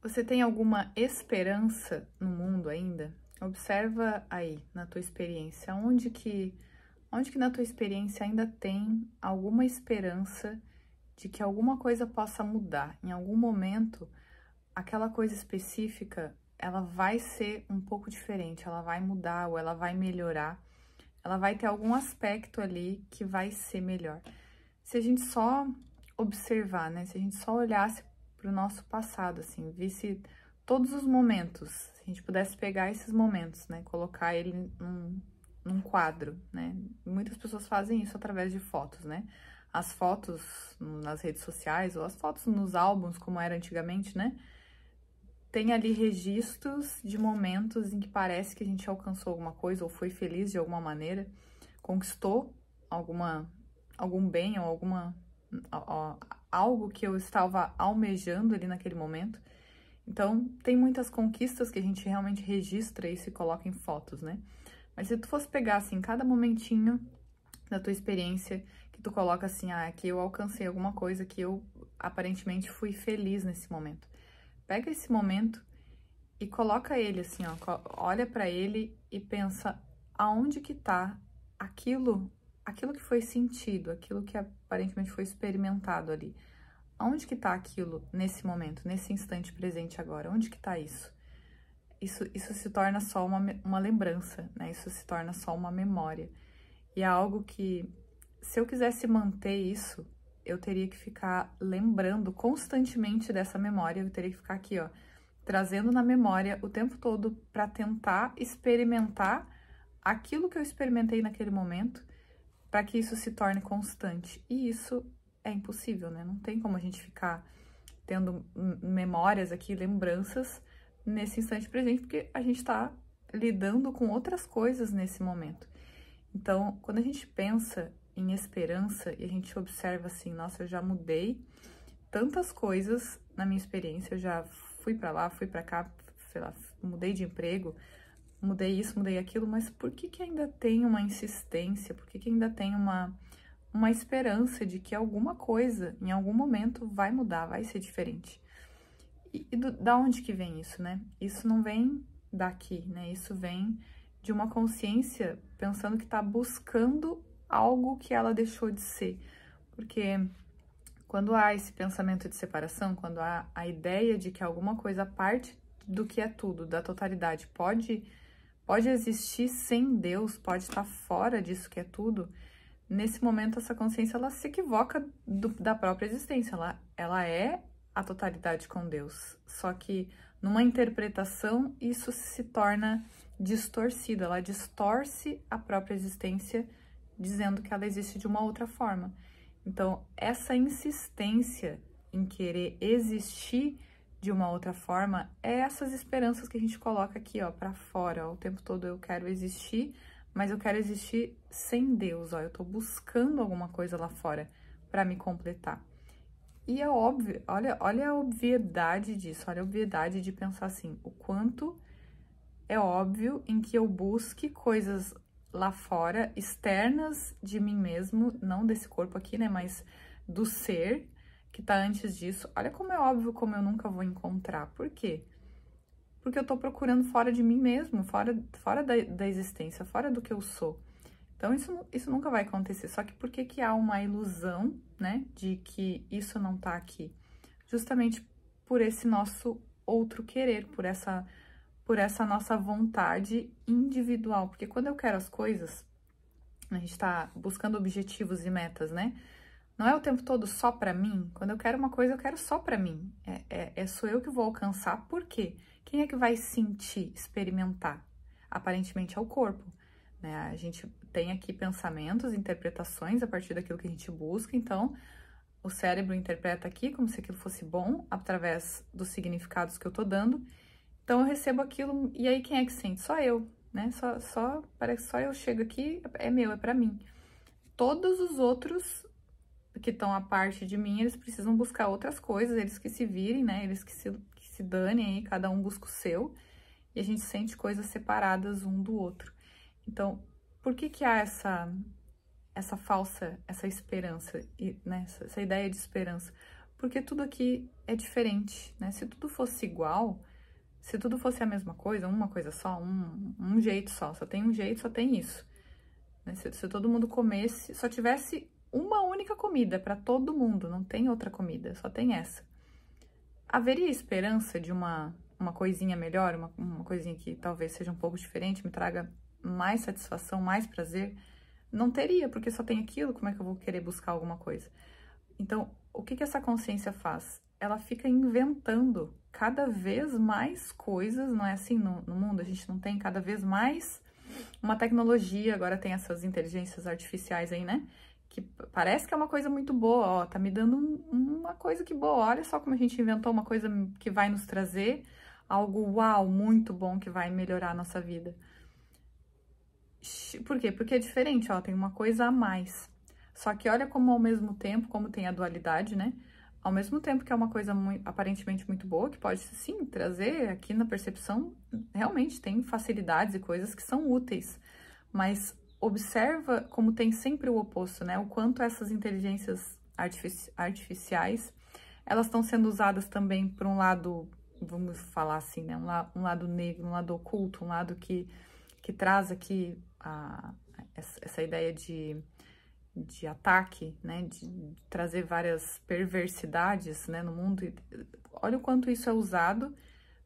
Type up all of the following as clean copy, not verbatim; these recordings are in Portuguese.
Você tem alguma esperança no mundo ainda? Observa aí, na tua experiência, onde que na tua experiência ainda tem alguma esperança de que alguma coisa possa mudar. Em algum momento, aquela coisa específica, ela vai ser um pouco diferente, ela vai mudar ou ela vai melhorar, ela vai ter algum aspecto ali que vai ser melhor. Se a gente só observar, né? Se a gente só olhasse para o nosso passado, assim, visse todos os momentos, se a gente pudesse pegar esses momentos, né? Colocar ele num quadro, né? Muitas pessoas fazem isso através de fotos, né? As fotos nas redes sociais ou as fotos nos álbuns, como era antigamente, né? Tem ali registros de momentos em que parece que a gente alcançou alguma coisa ou foi feliz de alguma maneira, conquistou algum bem ou algo que eu estava almejando ali naquele momento. Então, tem muitas conquistas que a gente realmente registra e se coloca em fotos, né? Mas se tu fosse pegar, assim, cada momentinho da tua experiência, que tu coloca assim, aqui eu alcancei alguma coisa, que eu aparentemente fui feliz nesse momento. Pega esse momento e coloca ele assim, ó, olha para ele e pensa aonde que tá aquilo que foi sentido, aquilo que aparentemente foi experimentado ali. Aonde que tá aquilo nesse momento, nesse instante presente agora? Onde que tá isso? Isso se torna só uma lembrança, né? Isso se torna só uma memória. E é algo que, se eu quisesse manter isso, eu teria que ficar lembrando constantemente dessa memória, eu teria que ficar aqui, ó, trazendo na memória o tempo todo para tentar experimentar aquilo que eu experimentei naquele momento, para que isso se torne constante. E isso é impossível, né? Não tem como a gente ficar tendo memórias aqui, lembranças nesse instante presente, porque a gente está lidando com outras coisas nesse momento. Então, quando a gente pensa em esperança e a gente observa assim, nossa, eu já mudei tantas coisas na minha experiência, eu já fui para lá, fui para cá, sei lá, mudei de emprego, mudei isso, mudei aquilo, mas por que que ainda tem uma insistência? Por que que ainda tem uma esperança de que alguma coisa, em algum momento, vai mudar, vai ser diferente? Da onde que vem isso, né? Isso não vem daqui, né? Isso vem de uma consciência pensando que tá buscando algo que ela deixou de ser. Porque quando há esse pensamento de separação, quando há a ideia de que alguma coisa, parte do que é tudo, da totalidade, pode existir sem Deus, pode estar fora disso que é tudo, nesse momento essa consciência ela se equivoca da própria existência, ela é a totalidade com Deus, só que numa interpretação isso se torna distorcido, ela distorce a própria existência dizendo que ela existe de uma outra forma. Então, essa insistência em querer existir de uma outra forma é essas esperanças que a gente coloca aqui, ó, para fora, ó, o tempo todo eu quero existir, mas eu quero existir sem Deus, ó, eu tô buscando alguma coisa lá fora para me completar. E é óbvio, olha a obviedade disso, olha a obviedade de pensar assim, o quanto é óbvio em que eu busque coisas lá fora, externas de mim mesmo, não desse corpo aqui, né, mas do ser que tá antes disso. Olha como é óbvio como eu nunca vou encontrar. Por quê? Porque eu tô procurando fora de mim mesmo, fora da existência, fora do que eu sou. Então, isso nunca vai acontecer. Só que por que que há uma ilusão, né, de que isso não tá aqui? Justamente por esse nosso outro querer, por essa nossa vontade individual. Porque quando eu quero as coisas, a gente tá buscando objetivos e metas, né? Não é o tempo todo só pra mim. Quando eu quero uma coisa, eu quero só pra mim. Sou eu que vou alcançar. Por quê? Quem é que vai sentir, experimentar? Aparentemente é o corpo, né? A gente tem aqui pensamentos, interpretações a partir daquilo que a gente busca. Então, o cérebro interpreta aqui como se aquilo fosse bom, através dos significados que eu tô dando. Então, eu recebo aquilo, e aí quem é que sente? Só eu, né? Parece que só eu chego aqui, é meu, é pra mim. Todos os outros que estão à parte de mim, eles precisam buscar outras coisas, eles que se virem, né? Eles que se danem aí, cada um busca o seu, e a gente sente coisas separadas um do outro. Então, por que que há essa falsa, essa esperança, né? Essa ideia de esperança? porque tudo aqui é diferente, né? Se tudo fosse igual, se tudo fosse a mesma coisa, uma coisa só, um jeito só tem um jeito, só tem isso. Né? Se todo mundo comesse, só tivesse uma única comida para todo mundo, não tem outra comida, só tem essa. Haveria esperança de uma coisinha melhor, uma coisinha que talvez seja um pouco diferente, me traga mais satisfação, mais prazer? Não teria, porque só tem aquilo, como é que eu vou querer buscar alguma coisa? Então, o que essa consciência faz? Ela fica inventando cada vez mais coisas, não é assim no mundo? A gente não tem cada vez mais uma tecnologia, agora tem essas inteligências artificiais aí, né? Que parece que é uma coisa muito boa, ó, tá me dando uma coisa que boa, olha só como a gente inventou uma coisa que vai nos trazer algo, uau, muito bom, que vai melhorar a nossa vida. Por quê? Porque é diferente, ó, tem uma coisa a mais. Só que olha como ao mesmo tempo, como tem a dualidade, né? Ao mesmo tempo que é uma coisa aparentemente muito boa, que pode sim trazer aqui na percepção, realmente tem facilidades e coisas que são úteis. Mas observa como tem sempre o oposto, né? O quanto essas inteligências artificiais, elas estão sendo usadas também por um lado, vamos falar assim, né? Um lado negro, um lado oculto, um lado que traz aqui essa ideia de ataque, né, de trazer várias perversidades, né, no mundo. Olha o quanto isso é usado,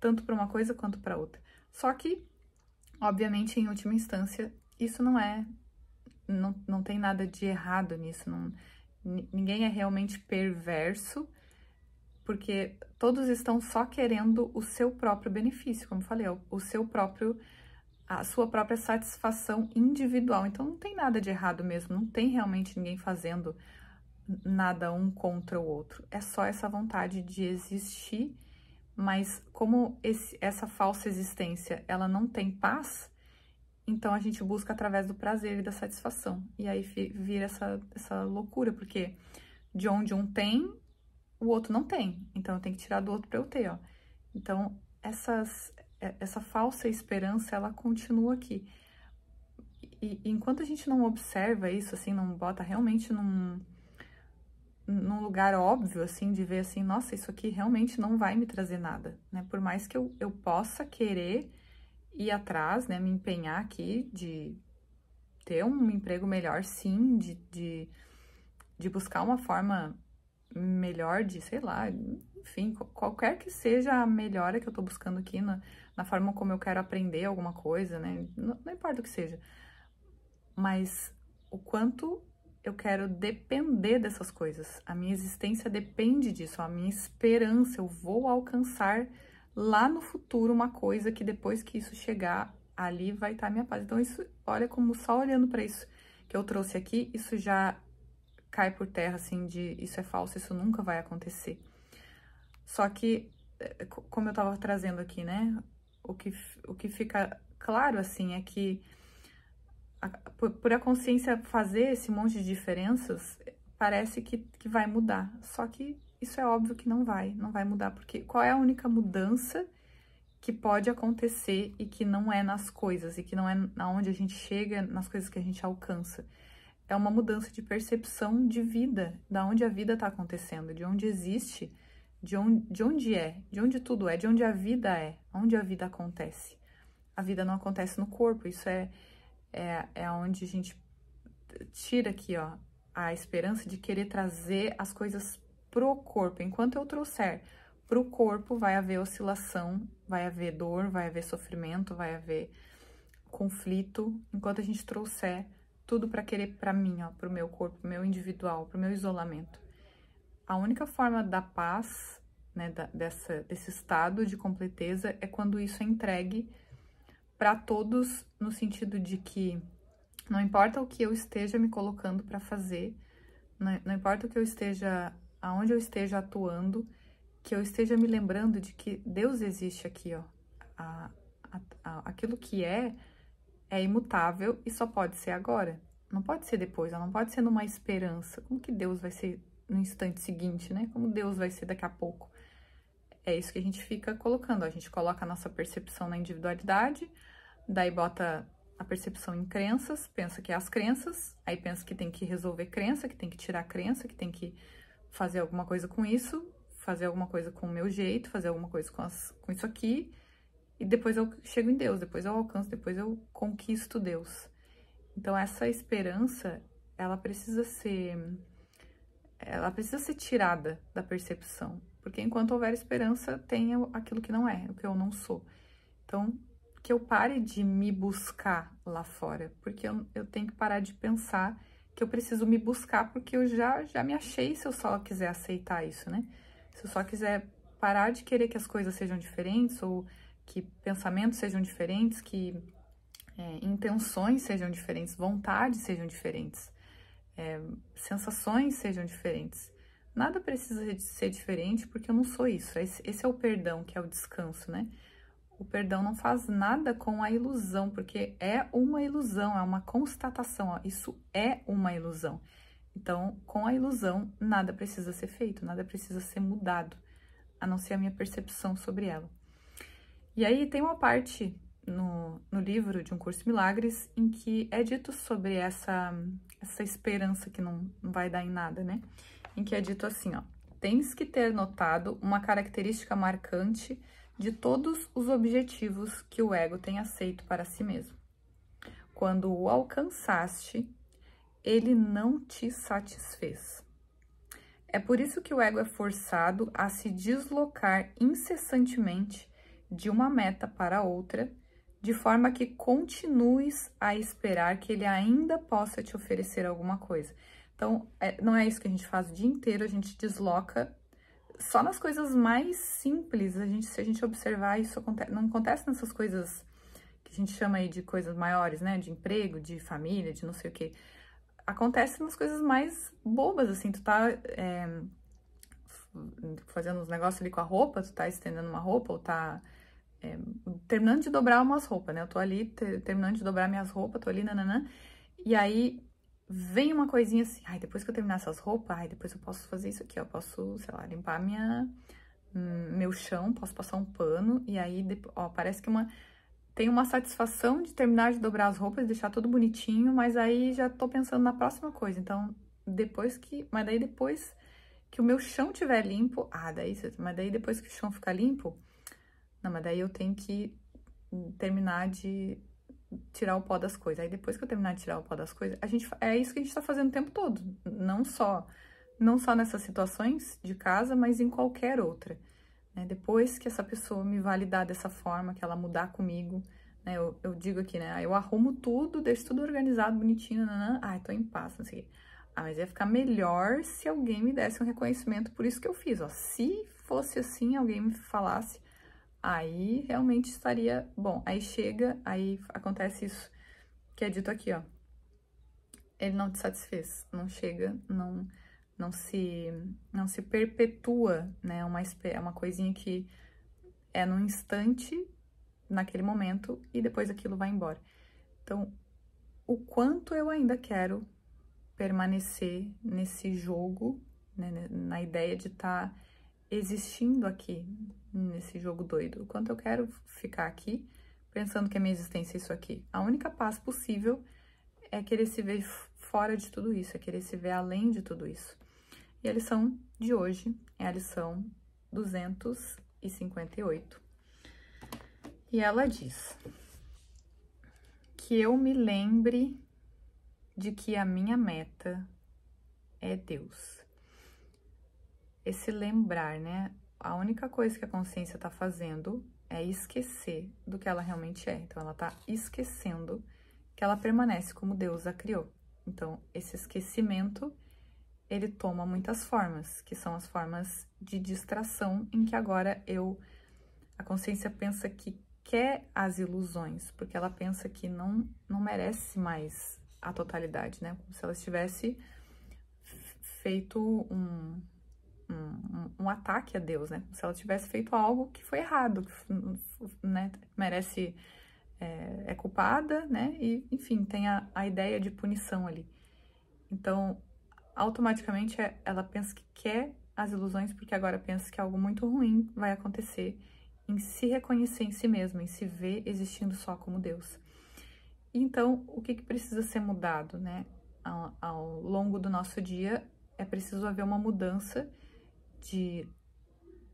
tanto para uma coisa quanto para outra. Só que, obviamente, em última instância, isso não tem nada de errado nisso, ninguém é realmente perverso, porque todos estão só querendo o seu próprio benefício, como eu falei, a sua própria satisfação individual. Então, não tem nada de errado mesmo, não tem realmente ninguém fazendo nada um contra o outro. É só essa vontade de existir, mas como essa falsa existência, ela não tem paz, então a gente busca através do prazer e da satisfação. E aí vira essa loucura, porque de onde um tem, o outro não tem. Então, eu tenho que tirar do outro para eu ter, ó. Então, essa falsa esperança, ela continua aqui. E enquanto a gente não observa isso, assim, não bota realmente num lugar óbvio, assim, de ver assim, nossa, isso aqui realmente não vai me trazer nada, né? Por mais que eu possa querer ir atrás, né, me empenhar aqui de ter um emprego melhor, sim, de buscar uma forma melhor de, sei lá, enfim, qualquer que seja a melhora que eu tô buscando aqui na forma como eu quero aprender alguma coisa, né? Não importa o que seja. Mas o quanto eu quero depender dessas coisas. A minha existência depende disso, a minha esperança. Eu vou alcançar lá no futuro uma coisa que depois que isso chegar, ali vai estar a minha paz. Então, isso, olha como só olhando para isso que eu trouxe aqui, isso já cai por terra, assim, de isso é falso, isso nunca vai acontecer. Só que, como eu tava trazendo aqui, né, o que fica claro, assim, é que por a consciência fazer esse monte de diferenças, parece que vai mudar. Só que isso é óbvio que não vai mudar, porque qual é a única mudança que pode acontecer e que não é nas coisas, e que não é aonde a gente chega, nas coisas que a gente alcança? É uma mudança de percepção de vida, da onde a vida está acontecendo, de onde existe, de onde tudo é, de onde a vida é, onde a vida acontece. A vida não acontece no corpo, isso é onde a gente tira aqui, ó, a esperança de querer trazer as coisas pro corpo. Enquanto eu trouxer pro corpo, vai haver oscilação, vai haver dor, vai haver sofrimento, vai haver conflito. Enquanto a gente trouxer tudo para querer para mim, ó, pro meu corpo, pro meu individual, pro meu isolamento. A única forma da paz, né, desse estado de completeza é quando isso é entregue para todos, no sentido de que não importa o que eu esteja me colocando para fazer, não importa o que eu esteja, aonde eu esteja atuando, que eu esteja me lembrando de que Deus existe aqui, ó. Aquilo que é imutável e só pode ser agora. Não pode ser depois, não pode ser numa esperança. Como que Deus vai ser no instante seguinte, né? Como Deus vai ser daqui a pouco? É isso que a gente fica colocando. A gente coloca a nossa percepção na individualidade, daí bota a percepção em crenças, pensa que é as crenças, aí pensa que tem que resolver crença, que tem que tirar crença, que tem que fazer alguma coisa com isso, fazer alguma coisa com o meu jeito, fazer alguma coisa com isso aqui, e depois eu chego em Deus, depois eu alcanço, depois eu conquisto Deus. Então, essa esperança, ela precisa ser tirada da percepção, porque enquanto houver esperança, tem aquilo que não é, o que eu não sou. Então, que eu pare de me buscar lá fora, porque eu tenho que parar de pensar que eu preciso me buscar, porque eu já me achei se eu só quiser aceitar isso, né? Se eu só quiser parar de querer que as coisas sejam diferentes, ou que pensamentos sejam diferentes, que intenções sejam diferentes, vontades sejam diferentes, sensações sejam diferentes. Nada precisa de ser diferente, porque eu não sou isso. Esse é o perdão, que é o descanso, né? O perdão não faz nada com a ilusão, porque é uma ilusão, é uma constatação, ó, isso é uma ilusão. Então, com a ilusão, nada precisa ser feito, nada precisa ser mudado, a não ser a minha percepção sobre ela. E aí tem uma parte no livro de Um Curso em Milagres em que é dito sobre essa esperança que não vai dar em nada, né? Em que é dito assim, ó, tens que ter notado uma característica marcante de todos os objetivos que o ego tem aceito para si mesmo. Quando o alcançaste, ele não te satisfez. É por isso que o ego é forçado a se deslocar incessantemente de uma meta para outra, de forma que continues a esperar que ele ainda possa te oferecer alguma coisa. Então, não é isso que a gente faz o dia inteiro, a gente desloca. Só nas coisas mais simples, se a gente observar, isso não acontece nessas coisas que a gente chama aí de coisas maiores, né? De emprego, de família, de não sei o quê. Acontece nas coisas mais bobas, assim, tu tá fazendo uns negócios ali com a roupa, tu tá estendendo uma roupa, ou tá terminando de dobrar umas roupas, né? Eu tô ali terminando de dobrar minhas roupas, tô ali, nananã, e aí vem uma coisinha assim, ai, depois que eu terminar essas roupas, ai, depois eu posso fazer isso aqui, ó, eu posso, sei lá, limpar meu chão, posso passar um pano, e aí, ó, parece que tem uma satisfação de terminar de dobrar as roupas, deixar tudo bonitinho, mas aí já tô pensando na próxima coisa, então, depois que que o meu chão tiver limpo, mas daí depois que o chão ficar limpo, não, mas daí eu tenho que terminar de tirar o pó das coisas. Aí depois que eu terminar de tirar o pó das coisas, é isso que a gente tá fazendo o tempo todo. Não só nessas situações de casa, mas em qualquer outra. Né? Depois que essa pessoa me validar dessa forma, que ela mudar comigo, né? Eu digo aqui, né? Eu arrumo tudo, deixo tudo organizado, bonitinho, nanã. Ai, tô em paz, não sei o quê. Mas ia ficar melhor se alguém me desse um reconhecimento por isso que eu fiz, ó. Se fosse assim, alguém me falasse, aí realmente estaria bom. Aí acontece isso que é dito aqui, ó. Ele não te satisfez, não chega, não se perpetua, né? É uma coisinha que é num instante, naquele momento, e depois aquilo vai embora. Então, o quanto eu ainda quero permanecer nesse jogo, né? Na ideia de estar existindo aqui, nesse jogo doido. O quanto eu quero ficar aqui, pensando que a minha existência é isso aqui. A única paz possível é querer se ver fora de tudo isso, é querer se ver além de tudo isso. E a lição de hoje é a lição 258. E ela diz que eu me lembre de que a minha meta é Deus. Esse lembrar, né? A única coisa que a consciência tá fazendo é esquecer do que ela realmente é. Então, ela tá esquecendo que ela permanece como Deus a criou. Então, esse esquecimento, ele toma muitas formas, que são as formas de distração, em que agora a consciência pensa que quer as ilusões, porque ela pensa que não merece mais a totalidade, né? Como se ela tivesse feito um ataque a Deus, né? Como se ela tivesse feito algo que foi errado, né? Merece, é culpada, né? E, enfim, tem a ideia de punição ali. Então, automaticamente, ela pensa que quer as ilusões, porque agora pensa que algo muito ruim vai acontecer em se reconhecer em si mesma, em se ver existindo só como Deus. Então, o que precisa ser mudado, né? Ao longo do nosso dia é preciso haver uma mudança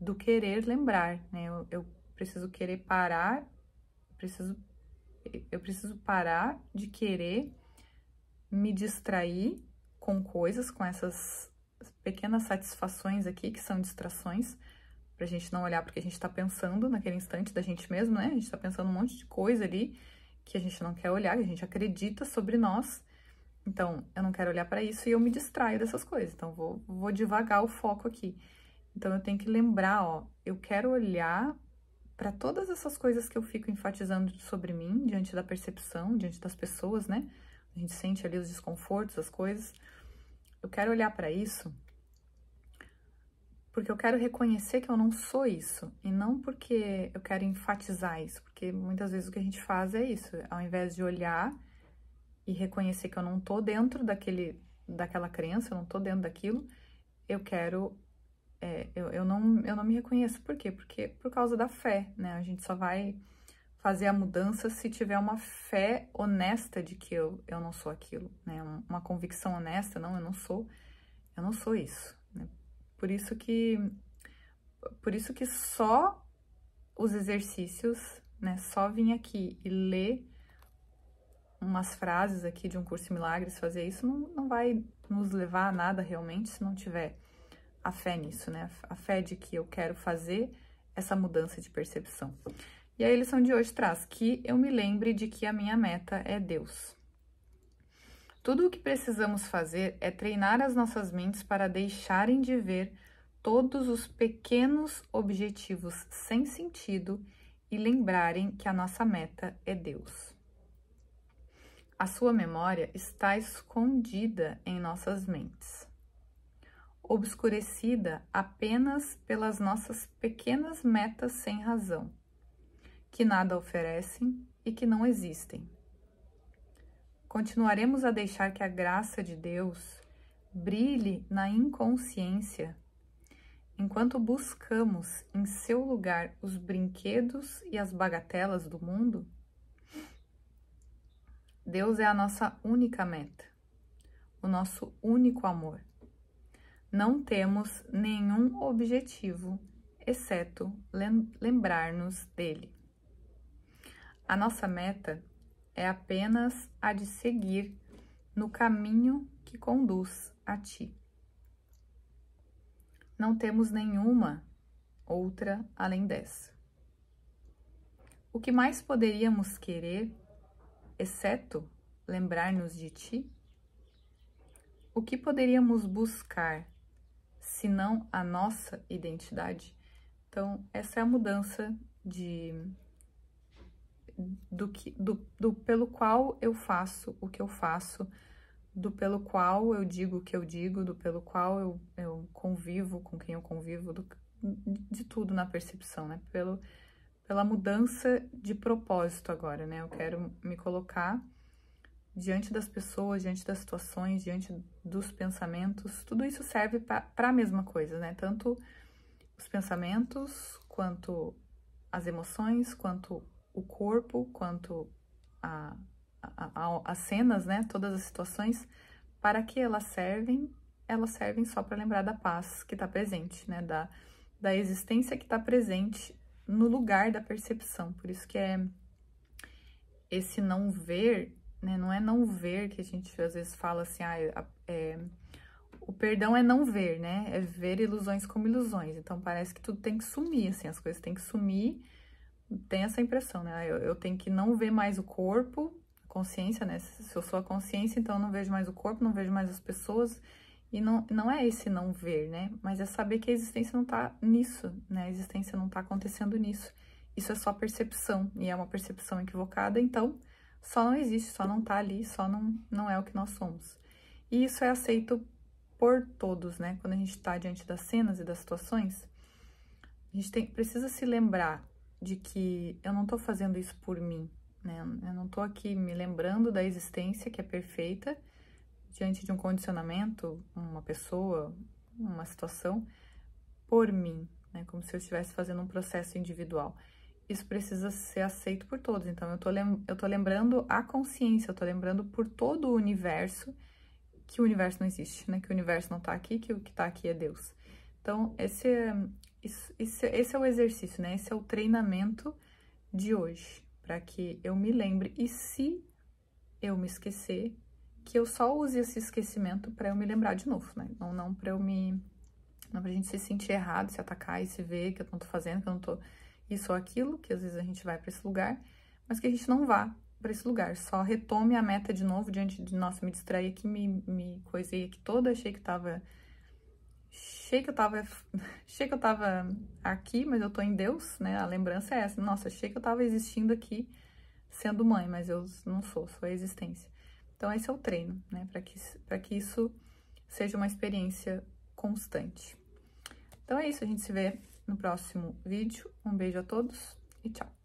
do querer lembrar, né? Eu preciso querer parar, eu preciso parar de querer me distrair com coisas, com essas pequenas satisfações aqui, que são distrações, pra gente não olhar porque a gente tá pensando naquele instante da gente mesmo, né? A gente tá pensando um monte de coisa ali que a gente não quer olhar, que a gente acredita sobre nós. Então, eu não quero olhar para isso e eu me distraio dessas coisas. Então, vou devagar o foco aqui. Então, eu tenho que lembrar, ó, eu quero olhar para todas essas coisas que eu fico enfatizando sobre mim, diante da percepção, diante das pessoas, né? A gente sente ali os desconfortos, as coisas. Eu quero olhar para isso porque eu quero reconhecer que eu não sou isso, e não porque eu quero enfatizar isso, porque muitas vezes o que a gente faz é isso, ao invés de olhar e reconhecer que eu não tô dentro daquela crença, eu não tô dentro daquilo, eu quero, eu não me reconheço. Por quê? Porque por causa da fé, né? A gente só vai fazer a mudança se tiver uma fé honesta de que eu não sou aquilo, né? Uma convicção honesta, não, eu não sou isso, né? Por isso que só os exercícios, né? Só vir aqui e ler umas frases aqui de um curso em milagres, fazer isso não vai nos levar a nada realmente se não tiver a fé nisso, né? A fé de que eu quero fazer essa mudança de percepção. E aí a lição de hoje traz que eu me lembre de que a minha meta é Deus. Tudo o que precisamos fazer é treinar as nossas mentes para deixarem de ver todos os pequenos objetivos sem sentido e lembrarem que a nossa meta é Deus. A sua memória está escondida em nossas mentes, obscurecida apenas pelas nossas pequenas metas sem razão, que nada oferecem e que não existem. Continuaremos a deixar que a graça de Deus brilhe na inconsciência, enquanto buscamos em seu lugar os brinquedos e as bagatelas do mundo? Deus é a nossa única meta, o nosso único amor. Não temos nenhum objetivo, exceto lembrar-nos dele. A nossa meta é apenas a de seguir no caminho que conduz a ti. Não temos nenhuma outra além dessa. O que mais poderíamos querer, exceto lembrar-nos de ti? O que poderíamos buscar, senão a nossa identidade? Então, essa é a mudança pelo qual eu faço o que eu faço, pelo qual eu digo o que eu digo, pelo qual eu convivo com quem eu convivo, de tudo na percepção, né? Pela mudança de propósito agora, né? Eu quero me colocar diante das pessoas, diante das situações, diante dos pensamentos. Tudo isso serve para a mesma coisa, né? Tanto os pensamentos, quanto as emoções, quanto o corpo, quanto as cenas, né? Todas as situações, para que elas servem só para lembrar da paz que está presente, né? Da existência que está presente no lugar da percepção. Por isso que é esse não ver, né? Não é não ver que a gente às vezes fala assim, o perdão é não ver, né? É ver ilusões como ilusões. Então parece que tudo tem que sumir, assim, as coisas têm que sumir. Tem essa impressão, né? Eu tenho que não ver mais o corpo, a consciência, né? Se eu sou a consciência, então eu não vejo mais o corpo, não vejo mais as pessoas. E não é esse não ver, né? Mas é saber que a existência não tá nisso, né? A existência não tá acontecendo nisso. Isso é só percepção, e é uma percepção equivocada, então só não existe, só não tá ali, só não é o que nós somos. E isso é aceito por todos, né? Quando a gente tá diante das cenas e das situações, a gente precisa se lembrar de que eu não tô fazendo isso por mim, né? Eu não tô aqui me lembrando da existência que é perfeita diante de um condicionamento, uma pessoa, uma situação, por mim, né? Como se eu estivesse fazendo um processo individual. Isso precisa ser aceito por todos. Então, eu tô lembrando a consciência, eu tô lembrando por todo o universo que o universo não existe, né? Que o universo não tá aqui, que o que tá aqui é Deus. Então, esse é o exercício, né? Esse é o treinamento de hoje, para que eu me lembre, e se eu me esquecer, que eu só use esse esquecimento para eu me lembrar de novo, né? Não pra gente se sentir errado, se atacar e se ver que eu não tô fazendo, que eu não tô isso ou aquilo, que às vezes a gente vai para esse lugar, mas que a gente não vá para esse lugar, só retome a meta de novo diante de, nossa, me distraí aqui, me coisei aqui toda, achei que eu tava aqui, mas eu tô em Deus, né? A lembrança é essa, nossa, achei que eu tava existindo aqui sendo mãe, mas eu não sou a existência. Então esse é o treino, né? Para que isso seja uma experiência constante. Então é isso, a gente se vê no próximo vídeo. Um beijo a todos e tchau!